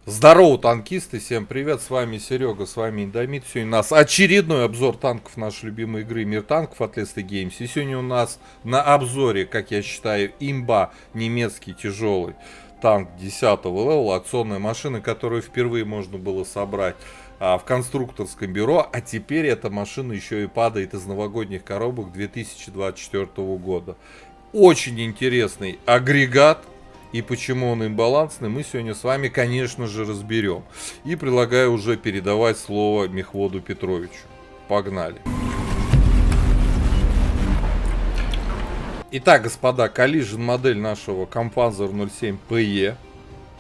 Здорово, танкисты, всем привет, с вами Серега, с вами Индомит. Сегодня у нас очередной обзор танков нашей любимой игры Мир танков от Leslie Games. И сегодня у нас на обзоре, как я считаю, имба, немецкий тяжелый танк 10-го левела, акционная машина, которую впервые можно было собрать в конструкторском бюро, а теперь эта машина еще и падает из новогодних коробок 2024 года. Очень интересный агрегат. И почему он имбалансный, мы сегодня с вами, конечно же, разберем. И предлагаю уже передавать слово Мехводу Петровичу. Погнали. Итак, господа, Collision модель нашего Kampfpanzer 07 PE.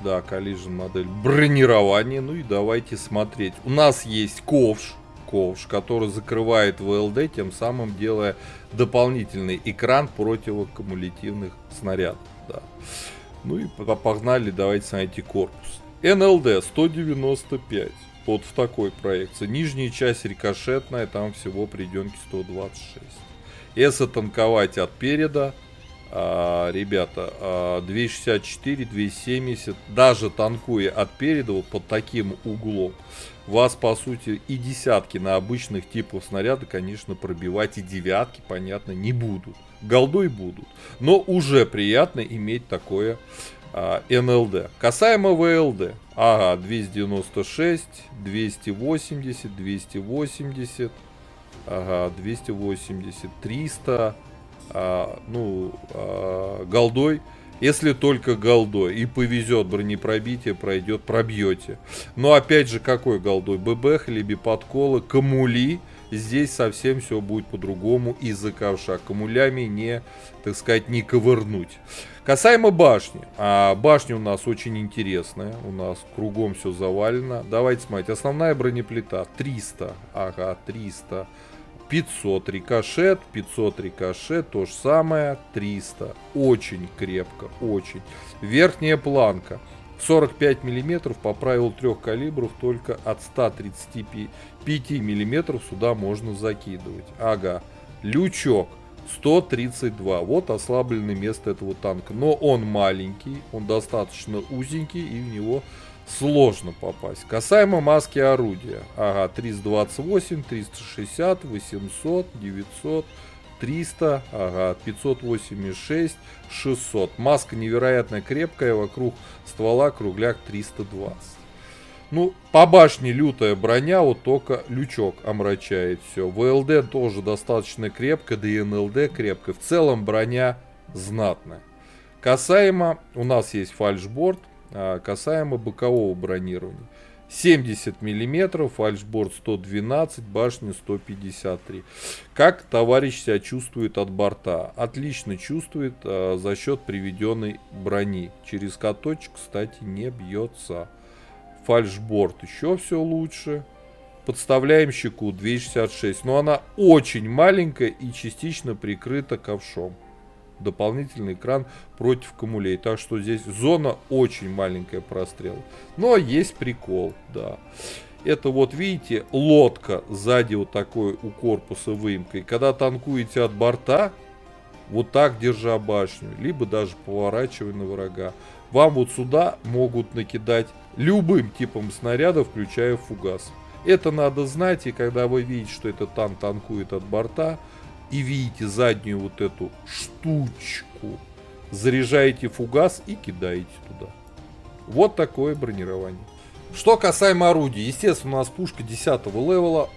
Да, Collision модель бронирования. Ну и давайте смотреть. У нас есть ковш, который закрывает ВЛД, тем самым делая дополнительный экран противокумулятивных снарядов. Да. Ну и погнали, давайте смотрите корпус. НЛД 195. Вот в такой проекции. Нижняя часть рикошетная, там всего приденки 126. Если танковать от переда, ребята, 264, 270, даже танкуя от переда вот под таким углом, вас по сути и десятки на обычных типах снаряда, конечно, пробивать, и девятки, понятно, не будут. Голдой будут, но уже приятно иметь такое НЛД. Касаемо ВЛД, 296, 280, 280, 280, 300, голдой. Если только голдой и повезет, бронепробитие пройдет, пробьете. Но опять же, какой голдой? ББХ или биподколы, камули. Здесь совсем все будет по-другому из-за ковша. Камулями не, так сказать, не ковырнуть. Касаемо башни. Башня у нас очень интересная. У нас кругом все завалено. Давайте смотреть. Основная бронеплита 300. 300. 500 рикошет, 500 рикошет, то же самое, 300. Очень крепко, очень. Верхняя планка 45 мм по правилу 3 калибров, только от 135 мм сюда можно закидывать. Лючок 132. Вот ослабленное место этого танка. Но он маленький, он достаточно узенький, и в него сложно попасть. Касаемо маски орудия. 328, 360, 800, 900, 300, 586, 600. Маска невероятно крепкая, вокруг ствола кругляк 320. Ну, по башне лютая броня, вот только лючок омрачает все. ВЛД тоже достаточно крепко, да и НЛД крепко. В целом броня знатная. Касаемо, у нас есть фальшборд. Касаемо бокового бронирования. 70 мм, фальшборд 112, башня 153. Как товарищ себя чувствует от борта? Отлично чувствует за счет приведенной брони. Через каточек, кстати, не бьется. Фальшборд еще все лучше. Подставляем щеку 266. Но она очень маленькая и частично прикрыта ковшом. Дополнительный экран против камулей. Так что здесь зона очень маленькая прострел. Но есть прикол, да. Это вот видите, лодка сзади вот такой у корпуса выемкой. Когда танкуете от борта, вот так держа башню, либо даже поворачивая на врага, вам вот сюда могут накидать любым типом снарядов, включая фугас. Это надо знать, и когда вы видите, что этот танк танкует от борта, и видите заднюю вот эту штучку, заряжаете фугас и кидаете туда. Вот такое бронирование. Что касаемо орудия. Естественно, у нас пушка 10-го левела.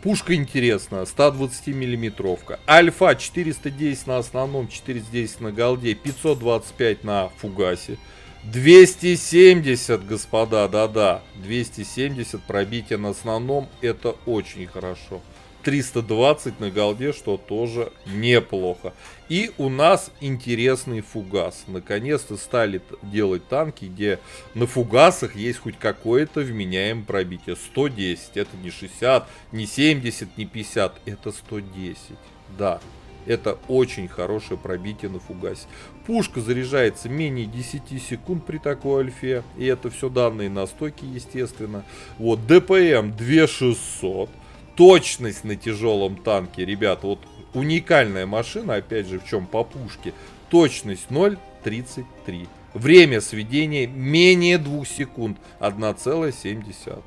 Пушка интересная, 120 миллиметровка. Альфа 410 на основном, 410 на голде, 525 на фугасе. 270, господа, да-да, 270 пробитие на основном, это очень хорошо. 320 на голде, что тоже неплохо. И у нас интересный фугас. Наконец-то стали делать танки, где на фугасах есть хоть какое-то вменяемое пробитие. 110, это не 60, не 70, не 50, это 110. Да, это очень хорошее пробитие на фугасе. Пушка заряжается менее 10 секунд при такой альфе. И это все данные на стоке, естественно. Вот, ДПМ 2600. Точность на тяжелом танке, ребята, вот уникальная машина, опять же, в чем по пушке. Точность 0,33. Время сведения менее 2 секунд. 1,7.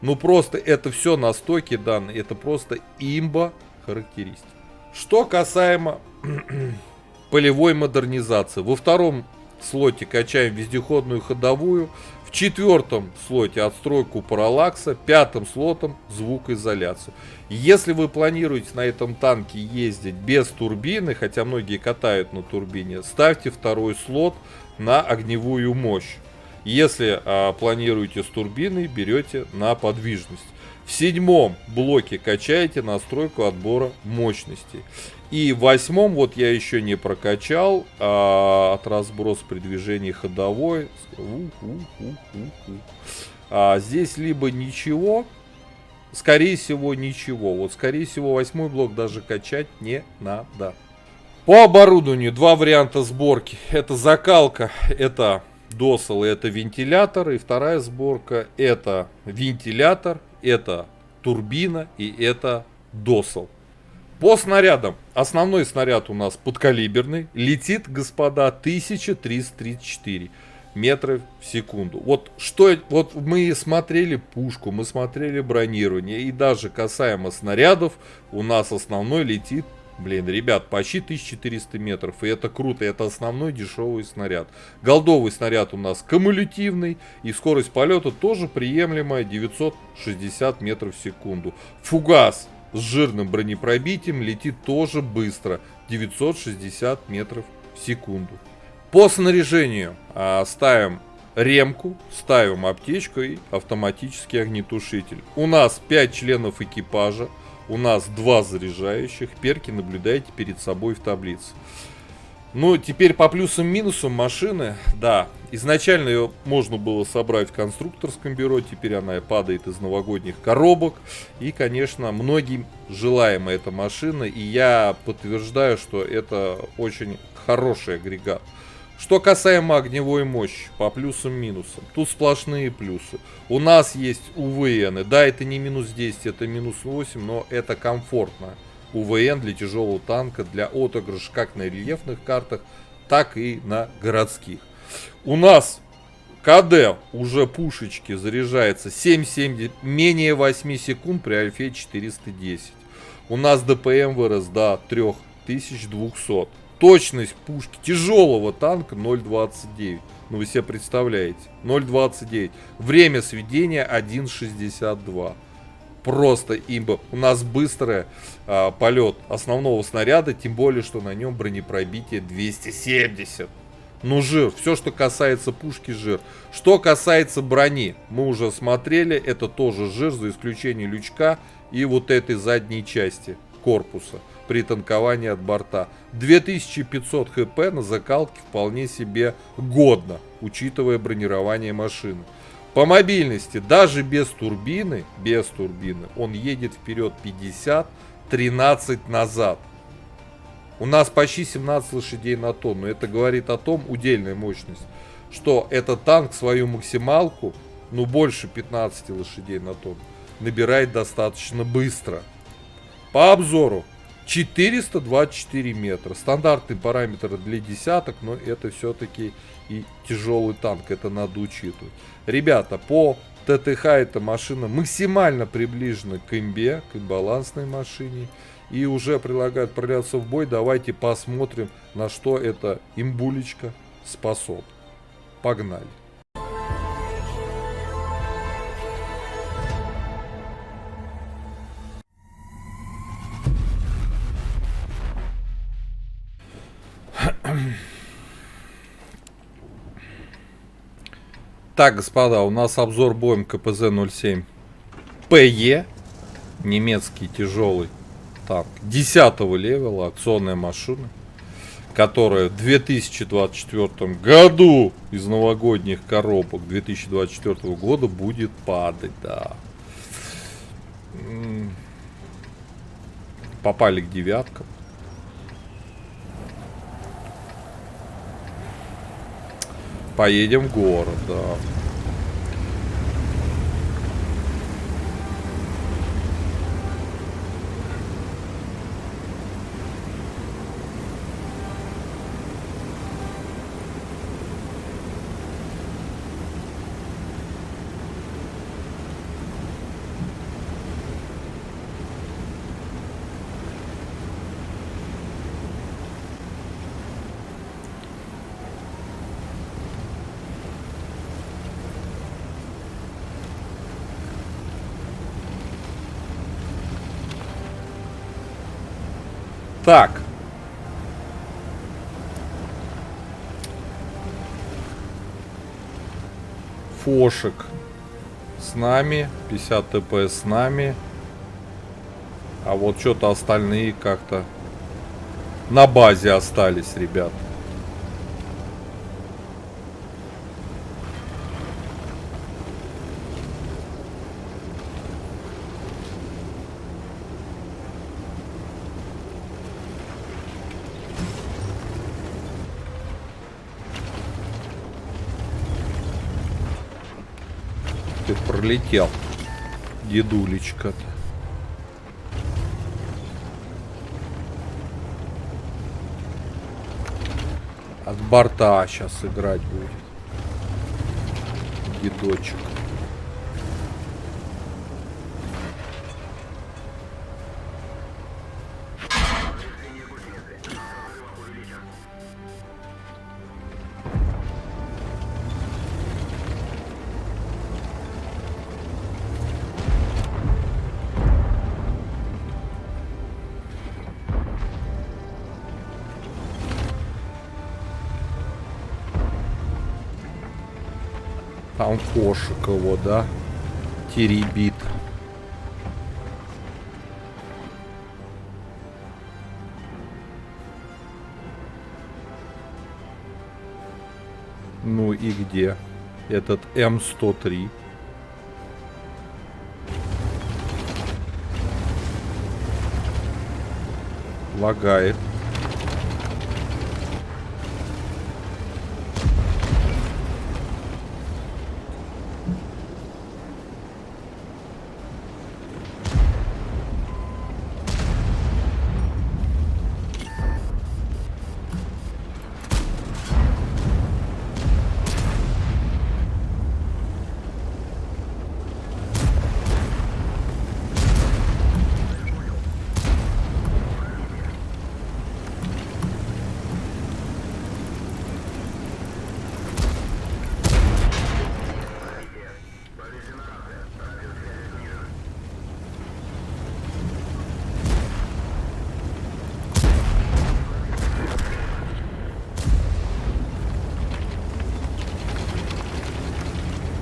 Ну просто это все на стоке данные. Это просто имба характеристик. Что касаемо полевой модернизации. Во втором слоте качаем вездеходную ходовую. В четвертом слоте отстройку параллакса. Пятым слотом звукоизоляцию. Если вы планируете на этом танке ездить без турбины, хотя многие катают на турбине, ставьте второй слот на огневую мощь. Если планируете с турбиной, берете на подвижность. В седьмом блоке качаете настройку отбора мощностей. И в восьмом, вот я еще не прокачал, от разброса при движении ходовой. Здесь либо ничего, скорее всего ничего. Вот скорее всего восьмой блок даже качать не надо. По оборудованию два варианта сборки. Это закалка, это досел, это вентилятор. И вторая сборка это вентилятор, это турбина и это досел. По снарядам. Основной снаряд у нас подкалиберный. Летит, господа, 1334 метров в секунду. Вот мы смотрели пушку, мы смотрели бронирование. И даже касаемо снарядов, у нас основной летит, ребят, почти 1400 метров. И это круто, это основной дешевый снаряд. Голдовый снаряд у нас кумулятивный. И скорость полета тоже приемлемая, 960 метров в секунду. Фугас с жирным бронепробитием летит тоже быстро, 960 метров в секунду. По снаряжению ставим ремку, ставим аптечку и автоматический огнетушитель. У нас 5 членов экипажа, у нас 2 заряжающих. Перки наблюдаете перед собой в таблице. Ну, теперь по плюсам-минусам машины. Да, изначально ее можно было собрать в конструкторском бюро, теперь она падает из новогодних коробок. И, конечно, многим желаема эта машина, и я подтверждаю, что это очень хороший агрегат. Что касаемо огневой мощи, по плюсам-минусам, тут сплошные плюсы. У нас есть УВН, да, это не минус 10, это минус 8, но это комфортно. УВН для тяжелого танка, для отыгрыша как на рельефных картах, так и на городских. У нас КД уже пушечки заряжается 7,7, менее 8 секунд при альфе 410. У нас ДПМ вырос до 3200. Точность пушки тяжелого танка 0,29. Ну вы себе представляете. 0,29. Время сведения 1,62. Просто имба. У нас быстрый полет основного снаряда, тем более, что на нем бронепробитие 270. Ну жир. Все, что касается пушки, жир. Что касается брони, мы уже смотрели, это тоже жир, за исключением лючка и вот этой задней части корпуса при танковании от борта. 2500 хп на закалке вполне себе годно, учитывая бронирование машины. По мобильности, даже без турбины, он едет вперед 50, 13 назад. У нас почти 17 лошадей на тонну. Это говорит о том, удельная мощность, что этот танк свою максималку, ну больше 15 лошадей на тонну, набирает достаточно быстро. По обзору 424 метра. Стандартный параметр для десяток, но это все-таки и тяжелый танк. Это надо учитывать. Ребята, по ТТХ эта машина максимально приближена к имбе, к имбалансной машине. И уже предлагают отправляться в бой. Давайте посмотрим, на что эта имбулечка способна. Погнали. Так, господа, у нас обзор боем КПЗ-07 ПЕ. Немецкий тяжелый танк 10 левела, акционная машина, которая в 2024 году из новогодних коробок 2024 года будет падать, да. Попали к девяткам. Поедем в город, да. Так. Фошек с нами. 50 ТП с нами. А вот что-то остальные как-то на базе остались, ребят. Ты пролетел, дедулечка-то. От борта сейчас играть будет. Дедочек. Там Фошек его, да, теребит. Ну и где этот М103? Лагает.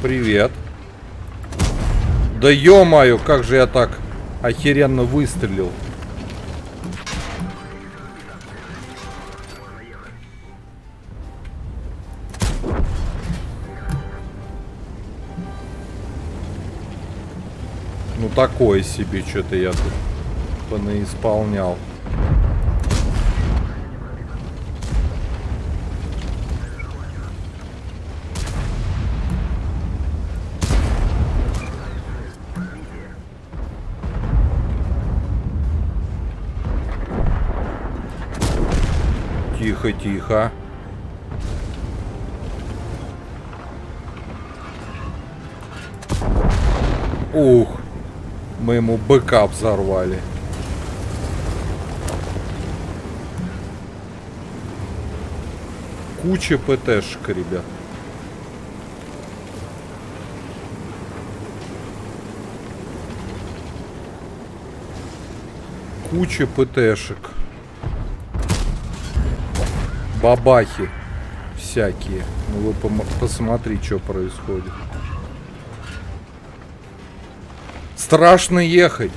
Привет. Да ё-моё, как же я так охеренно выстрелил. Ну такое себе, что-то я тут понаисполнял. Тихо, тихо. Ух, мы ему бэкап взорвали. Куча ПТшек, ребят. Куча ПТшек. Бабахи всякие. Ну вы посмотри, что происходит. Страшно ехать.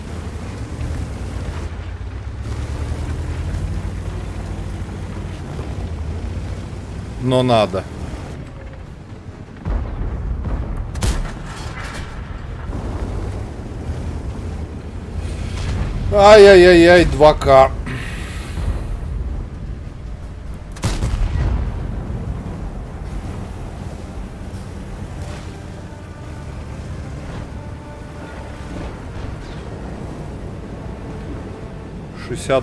Но надо. Ай-яй-яй-яй, 2К.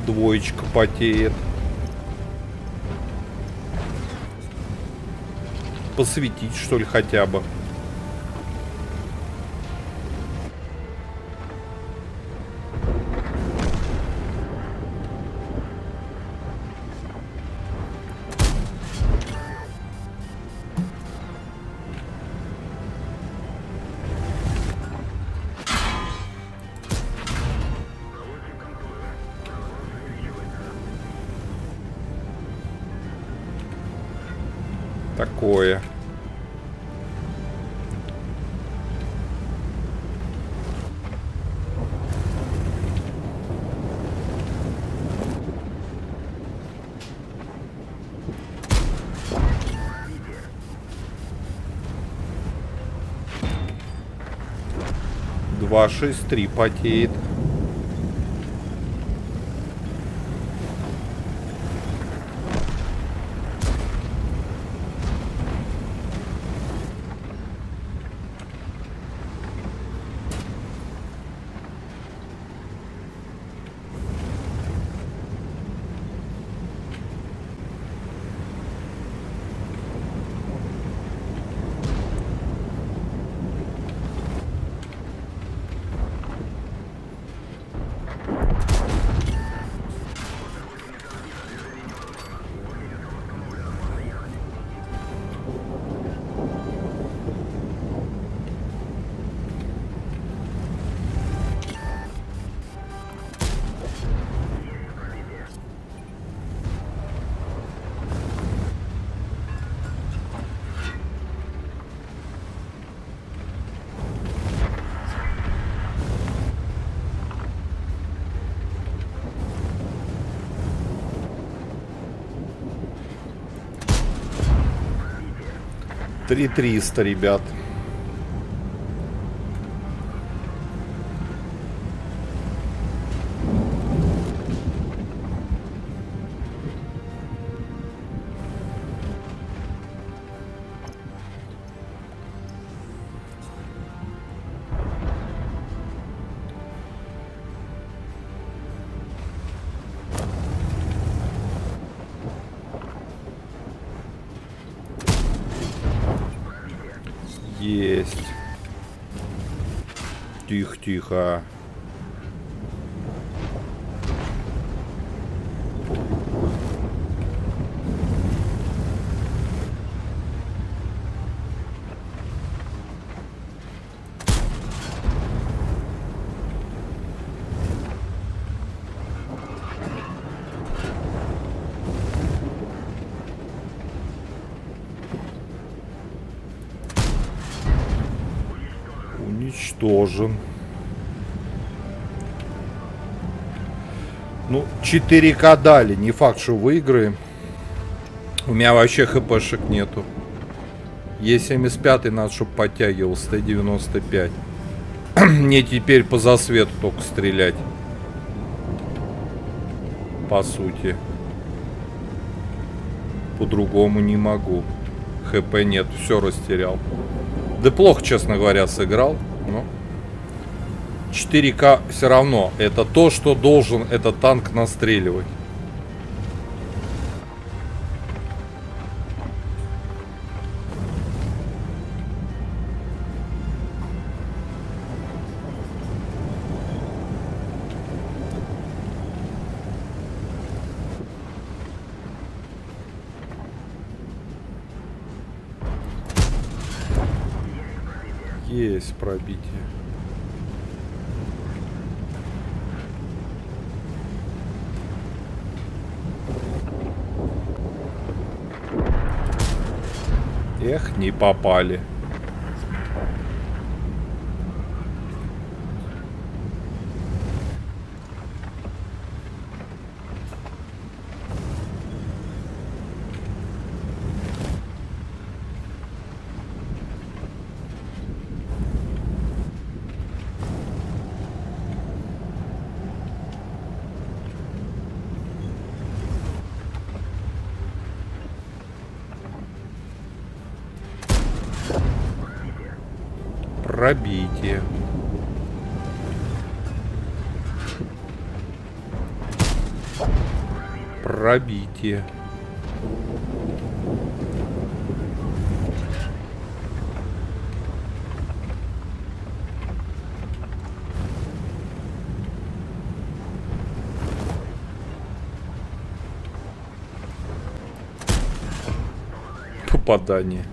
Двоечка потеет. Посветить, что ли, хотя бы. такое. Два 6-3 потеет. Три 300, ребят. Есть. Тихо, тихо. Уничтожен. Ну, 4К дали. Не факт, что выиграем. У меня вообще хпшек нету. Е75 надо, чтобы подтягивался. Т95. Мне теперь по засвету только стрелять. По сути. По-другому не могу. ХП нет. Все растерял. Да плохо, честно говоря, сыграл. Но 4К все равно. Это то, что должен этот танк настреливать. Есть пробитие. Эх, не попали. Пробитие. Пробитие. Попадание.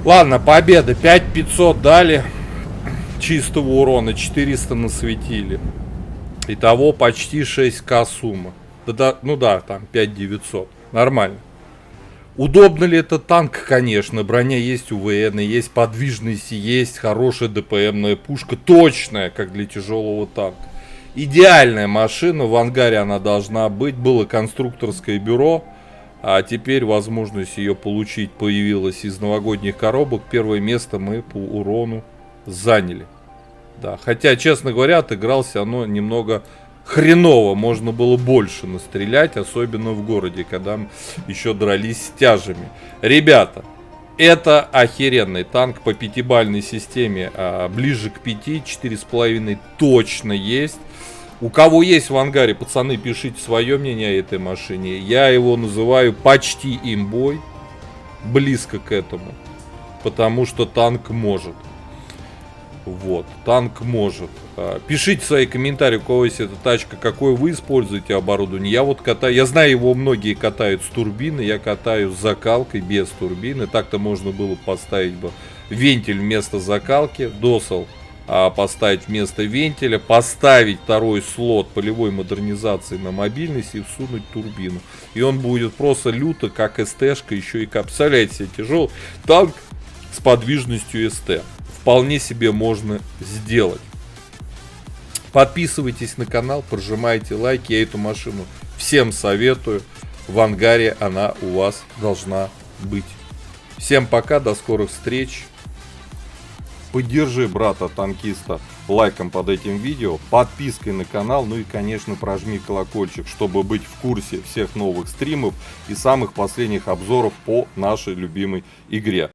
Ладно, победа. 5500 дали чистого урона, 400 насветили. Итого почти 6к сумма. Ну да, там 5900. Нормально. Удобно ли это танк? Конечно. Броня есть, УВН, есть подвижность, есть хорошая ДПМная пушка. Точная, как для тяжелого танка. Идеальная машина. В ангаре она должна быть. Было конструкторское бюро. А теперь возможность ее получить появилась из новогодних коробок. Первое место мы по урону заняли. Да, хотя, честно говоря, отыгрался оно немного хреново. Можно было больше настрелять, особенно в городе, когда мы еще дрались с тяжами. Ребята, это охеренный танк по пятибалльной системе. Ближе к 5, 4,5 точно есть. У кого есть в ангаре, пацаны, пишите свое мнение о этой машине. Я его называю почти имбой. Близко к этому. Потому что танк может. Вот, танк может. Пишите свои комментарии, у кого есть эта тачка, какое вы используете оборудование. Я вот катаю, я знаю, его многие катают с турбины, я катаю с закалкой без турбины. Так-то можно было поставить бы вентиль вместо закалки, досал поставить вместо вентиля, поставить второй слот полевой модернизации на мобильность и всунуть турбину. И он будет просто люто, как СТ-шка, еще и представляете себе тяжелый танк с подвижностью СТ. Вполне себе можно сделать. Подписывайтесь на канал, прожимайте лайки. Я эту машину всем советую. В ангаре она у вас должна быть. Всем пока, до скорых встреч. Поддержи брата-танкиста лайком под этим видео, подпиской на канал, ну и, конечно, прожми колокольчик, чтобы быть в курсе всех новых стримов и самых последних обзоров по нашей любимой игре.